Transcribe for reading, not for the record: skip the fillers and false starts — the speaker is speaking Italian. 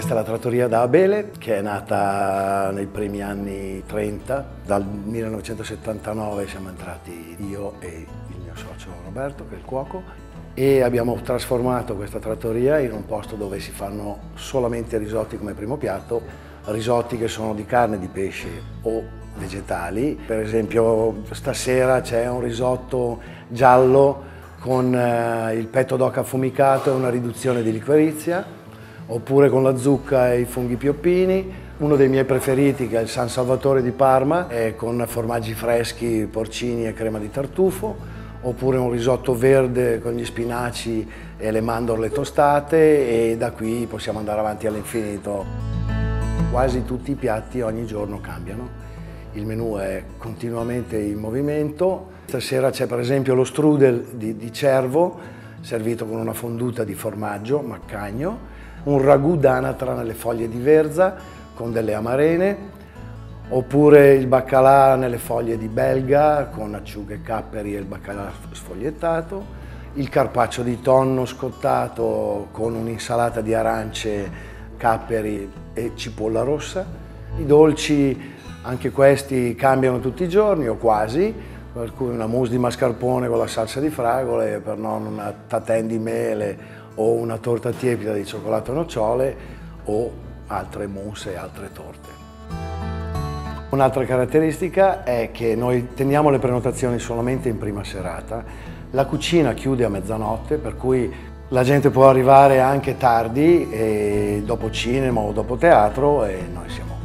Questa è la trattoria da Abele, che è nata nei primi anni 30. Dal 1979 siamo entrati io e il mio socio Roberto, che è il cuoco, e abbiamo trasformato questa trattoria in un posto dove si fanno solamente risotti come primo piatto, risotti che sono di carne, di pesce o vegetali. Per esempio stasera c'è un risotto giallo con il petto d'oca affumicato e una riduzione di liquirizia, oppure con la zucca e i funghi pioppini. Uno dei miei preferiti, che è il San Salvatore di Parma, è con formaggi freschi, porcini e crema di tartufo, oppure un risotto verde con gli spinaci e le mandorle tostate, e da qui possiamo andare avanti all'infinito. Quasi tutti i piatti ogni giorno cambiano, il menù è continuamente in movimento. Stasera c'è per esempio lo strudel di cervo, servito con una fonduta di formaggio, maccagno, un ragù d'anatra nelle foglie di verza con delle amarene, oppure il baccalà nelle foglie di belga con acciughe, capperi e il baccalà sfogliettato, il carpaccio di tonno scottato con un'insalata di arance, capperi e cipolla rossa. I dolci, anche questi cambiano tutti i giorni o quasi, per cui una mousse di mascarpone con la salsa di fragole, per non una tatin di mele, o una torta tiepida di cioccolato e nocciole, o altre mousse e altre torte. Un'altra caratteristica è che noi teniamo le prenotazioni solamente in prima serata. La cucina chiude a mezzanotte, per cui la gente può arrivare anche tardi, dopo cinema o dopo teatro, e noi siamo